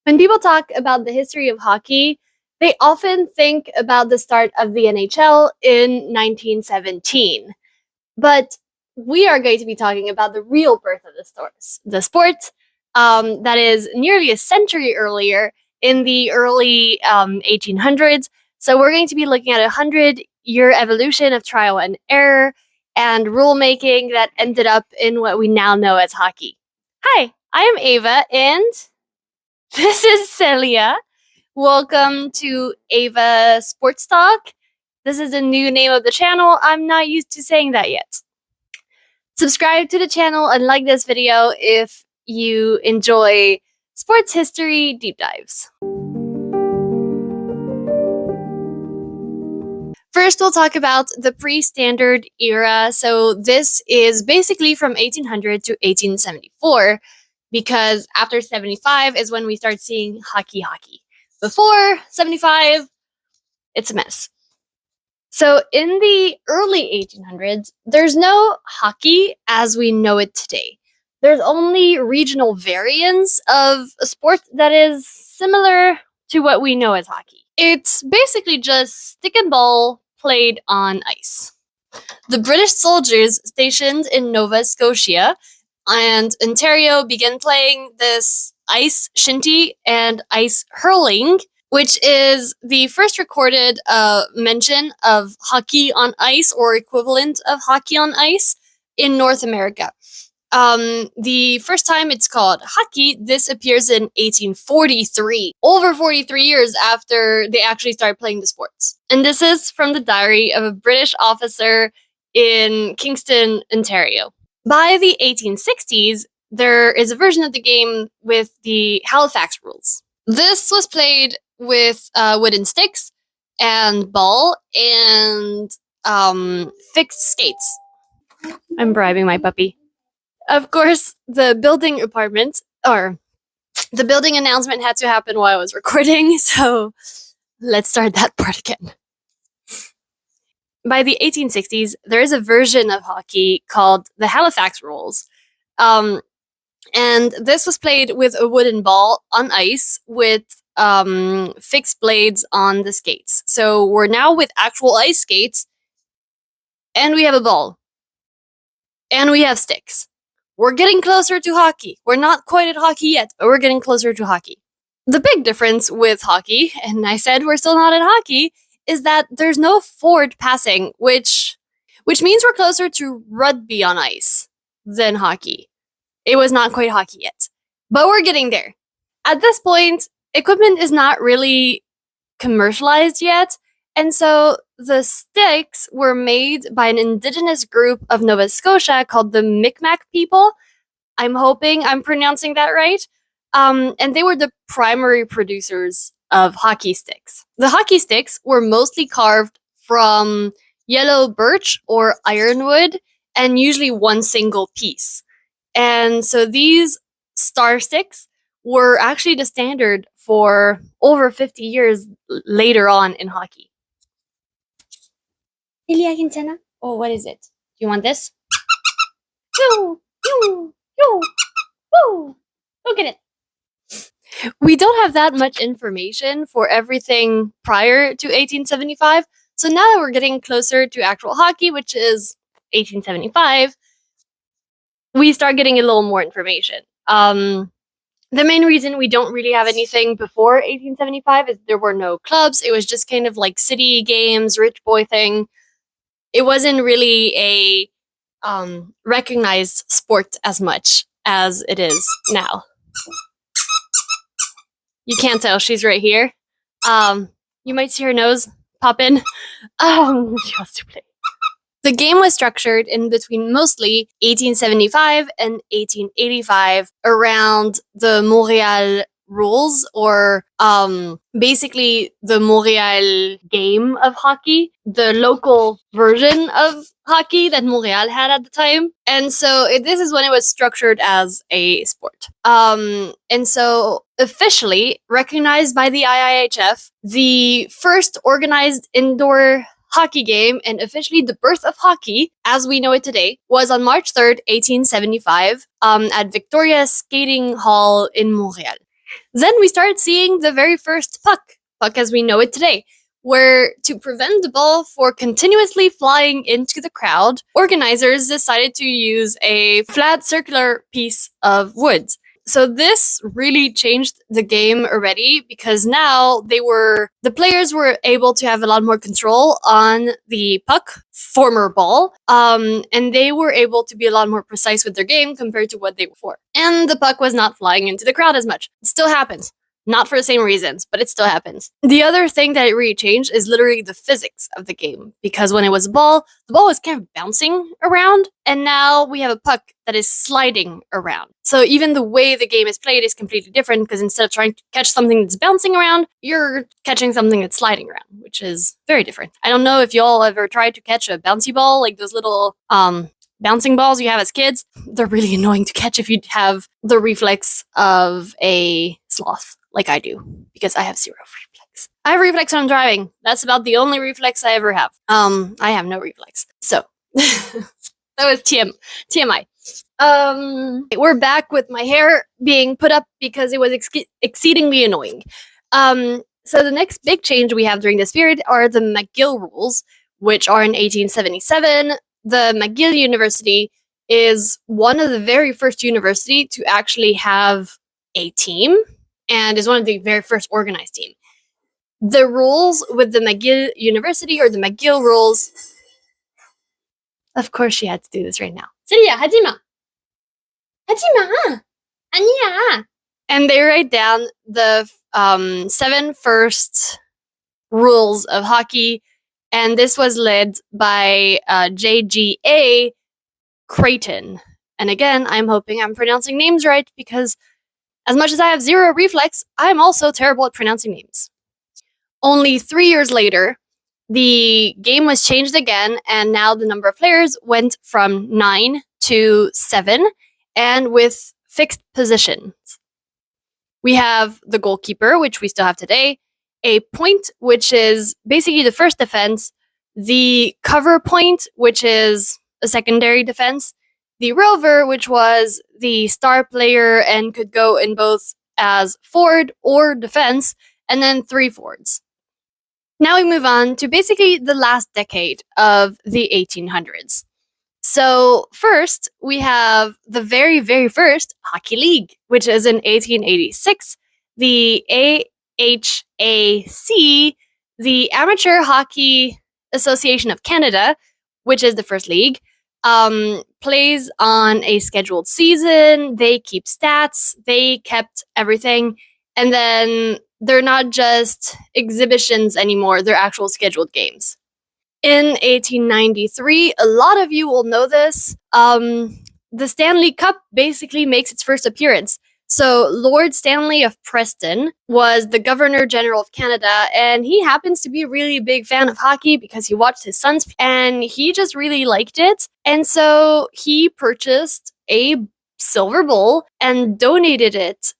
When people talk about the history of hockey, they often think about the start of the NHL in 1917. But we are going to be talking about the real birth of the sport that is nearly a century earlier in the early 1800s. So we're going to be looking at a 100-year evolution of trial and error and rulemaking that ended up in what we now know as hockey. Hi, I am Ava, and this is Caelia. Welcome to Ava Sports Talk. This is the new name of the channel. I'm not used to saying that yet. Subscribe to the channel and like this video if you enjoy sports history deep dives. First, we'll talk about the pre-standard era. So this is basically from 1800 to 1874, because after 75 is when we start seeing hockey. Before 75, it's a mess. So in the early 1800s, there's no hockey as we know it today. There's only regional variants of a sport that is similar to what we know as hockey. It's basically just stick and ball played on ice. The British soldiers stationed in Nova Scotia and Ontario began playing this ice shinty and ice hurling, which is the first recorded mention of hockey on ice or equivalent of hockey on ice in North America. The first time it's called hockey, this appears in 1843, over 43 years after they actually started playing the sports. And this is from the diary of a British officer in Kingston, Ontario. By the 1860s, there is a version of the game with the Halifax rules. This was played with wooden sticks and ball and fixed skates. I'm bribing my puppy. Of course, the building announcement had to happen while I was recording, so let's start that part again. By the 1860s, there is a version of hockey called the Halifax rules. And this was played with a wooden ball on ice with fixed blades on the skates. So we're now with actual ice skates, and we have a ball, and we have sticks. We're getting closer to hockey. We're not quite at hockey yet, but we're getting closer to hockey. The big difference with hockey, and I said we're still not at hockey, is that there's no forward passing, which means we're closer to rugby on ice than hockey. It was not quite hockey yet, but we're getting there. At this point, equipment is not really commercialized yet, and so the sticks were made by an indigenous group of Nova Scotia called the Mi'kmaq people. I'm hoping I'm pronouncing that right. And they were the primary producers of hockey sticks. The hockey sticks were mostly carved from yellow birch or ironwood, and usually one single piece. And so these star sticks were actually the standard for over 50 years later on in hockey. Oh, what is it? Do you want this? Go get it. We don't have that much information for everything prior to 1875. So now that we're getting closer to actual hockey, which is 1875, we start getting a little more information. The main reason we don't really have anything before 1875 is there were no clubs. It was just kind of like city games, rich boy thing. It wasn't really a recognized sport as much as it is now. You can't tell, she's right here. You might see her nose pop in. She wants to play. The game was structured in between mostly 1875 and 1885 around the Montreal rules, or basically the Montreal game of hockey, the local version of hockey that Montreal had at the time. And so this is when it was structured as a sport. And so officially recognized by the IIHF, the first organized indoor hockey game and officially the birth of hockey as we know it today was on March 3rd, 1875 at Victoria Skating Hall in Montreal. Then we started seeing the very first puck as we know it today, where to prevent the ball for continuously flying into the crowd, organizers decided to use a flat circular piece of wood. So this really changed the game already, because now the players were able to have a lot more control on the puck, former ball, and they were able to be a lot more precise with their game compared to what they were before. And the puck was not flying into the crowd as much. It still happens. Not for the same reasons, but it still happens. The other thing that it really changed is literally the physics of the game, because when it was a ball, the ball was kind of bouncing around, and now we have a puck that is sliding around. So even the way the game is played is completely different, because instead of trying to catch something that's bouncing around, you're catching something that's sliding around, which is very different. I don't know if y'all ever tried to catch a bouncy ball, like those little bouncing balls you have as kids. They're really annoying to catch if you have the reflex of a sloth, like I do, because I have zero reflex. I have reflex when I'm driving. That's about the only reflex I ever have. I have no reflex. So that was TMI. We're back with my hair being put up because it was exceedingly annoying. So the next big change we have during this period are the McGill rules, which are in 1877. The McGill University is one of the very first university to actually have a team, and is one of the very first organized team. The rules with the McGill University, or the McGill rules, of course she had to do this right now. Caelia, Hajima! Hajima! Anya! And they write down the 7 first rules of hockey, and this was led by J.G.A. Creighton. And again, I'm hoping I'm pronouncing names right, because as much as I have zero reflex, I'm also terrible at pronouncing names. Only 3 years later, the game was changed again, and now the number of players went from 9 to 7, and with fixed positions. We have the goalkeeper, which we still have today, a point, which is basically the first defense, the cover point, which is a secondary defense, the rover, which was the star player and could go in both as forward or defense, and then 3 forwards. Now we move on to basically the last decade of the 1800s. So first, we have the very, very first Hockey League, which is in 1886, the AHAC, the Amateur Hockey Association of Canada, which is the first league, plays on a scheduled season. They keep stats. They kept everything. And then they're not just exhibitions anymore. They're actual scheduled games. In 1893, a lot of you will know this, the Stanley Cup basically makes its first appearance. So Lord Stanley of Preston was the Governor General of Canada, and he happens to be a really big fan of hockey because he watched his sons, and he just really liked it. And so he purchased a silver bowl and donated it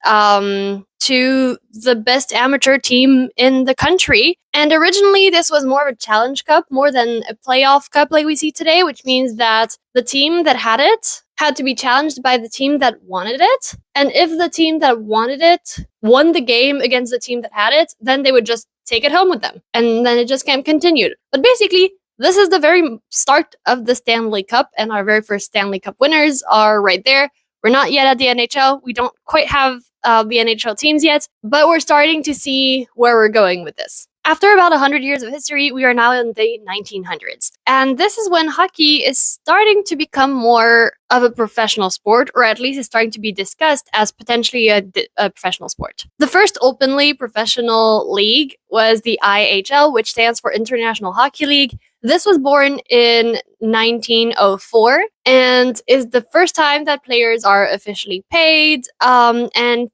to the best amateur team in the country. And originally this was more of a challenge cup more than a playoff cup like we see today, which means that the team that had it had to be challenged by the team that wanted it. And if the team that wanted it won the game against the team that had it, then they would just take it home with them. And then it just kind of continued. But basically, this is the very start of the Stanley Cup, and our very first Stanley Cup winners are right there. We're not yet at the NHL. We don't quite have the NHL teams yet, but we're starting to see where we're going with this. After about 100 years of history, we are now in the 1900s. And this is when hockey is starting to become more of a professional sport, or at least is starting to be discussed as potentially a professional sport. The first openly professional league was the IHL, which stands for International Hockey League. This was born in 1904 and is the first time that players are officially paid. And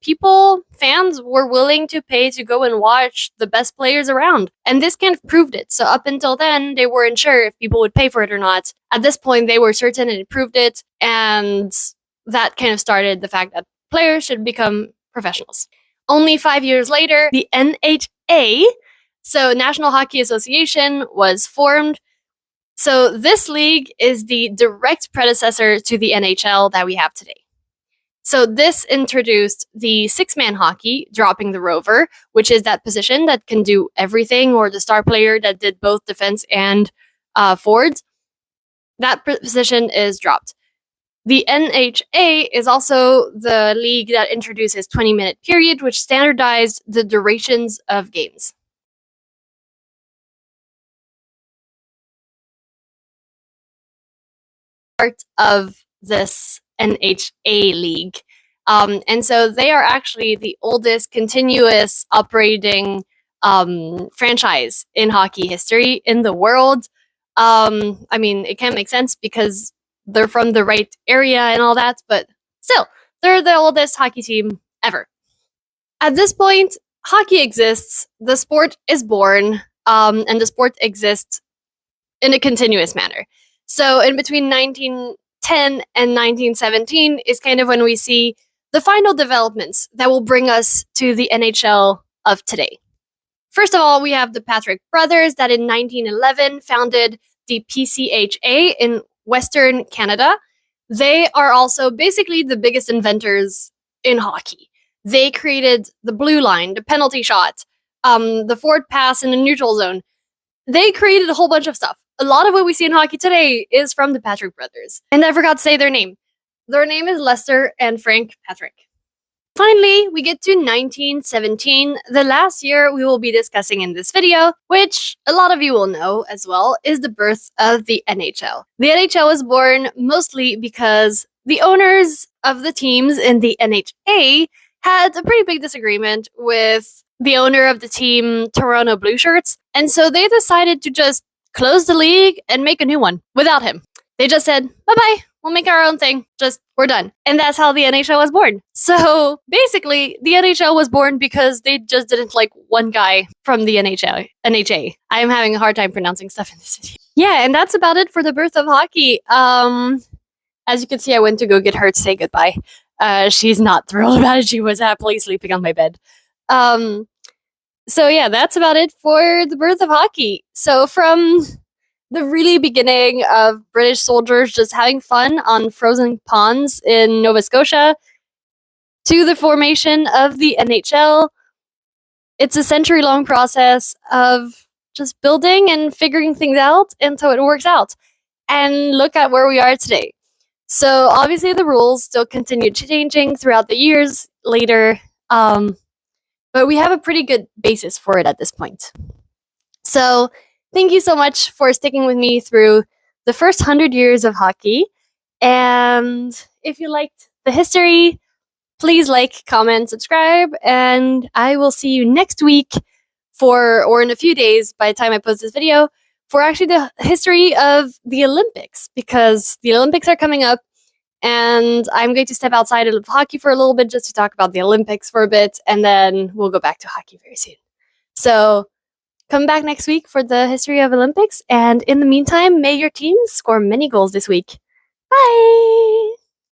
fans were willing to pay to go and watch the best players around. And this kind of proved it. So up until then, they weren't sure if people would pay for it or not. At this point, they were certain, and it proved it. And that kind of started the fact that players should become professionals. Only 5 years later, the NHA, so National Hockey Association, was formed. So this league is the direct predecessor to the NHL that we have today. So this introduced the six-man hockey, dropping the rover, which is that position that can do everything, or the star player that did both defense and forwards. That position is dropped. The NHA is also the league that introduces 20-minute period, which standardized the durations of games. Part of this NHA league. And so they are actually the oldest continuous operating franchise in hockey history in the world. I mean, it can make sense because they're from the right area and all that, but still, they're the oldest hockey team ever. At this point, hockey exists, the sport is born, and the sport exists in a continuous manner. So in between 1910 and 1917 is kind of when we see the final developments that will bring us to the NHL of today. First of all, we have the Patrick brothers that in 1911 founded the PCHA in Western Canada. They are also basically the biggest inventors in hockey. They created the blue line, the penalty shot, the forward pass in the neutral zone. They created a whole bunch of stuff. A lot of what we see in hockey today is from the Patrick brothers. And I forgot to say their name. Their name is Lester and Frank Patrick. Finally, we get to 1917, the last year we will be discussing in this video, which a lot of you will know as well, is the birth of the NHL. The NHL was born mostly because the owners of the teams in the NHA had a pretty big disagreement with the owner of the team, Toronto Blue Shirts, and so they decided to just close the league and make a new one without him. They just said, bye-bye, we'll make our own thing, we're done. And that's how the NHL was born. So basically, the NHL was born because they just didn't like one guy from the NHA. I am having a hard time pronouncing stuff in this video. Yeah, and that's about it for the birth of hockey. As you can see, I went to go get her to say goodbye. She's not thrilled about it. She was happily sleeping on my bed. So yeah, that's about it for the birth of hockey. So from the really beginning of British soldiers just having fun on frozen ponds in Nova Scotia to the formation of the NHL, it's a century-long process of just building and figuring things out until it works out. And look at where we are today. So obviously the rules still continue changing throughout the years later, but we have a pretty good basis for it at this point. So thank you so much for sticking with me through the first 100 years of hockey. And if you liked the history, please like, comment, subscribe, and I will see you next week or in a few days by the time I post this video, for actually the history of the Olympics, because the Olympics are coming up and I'm going to step outside of hockey for a little bit just to talk about the Olympics for a bit, and then we'll go back to hockey very soon. So come back next week for the history of Olympics, and in the meantime, may your team score many goals this week. Bye!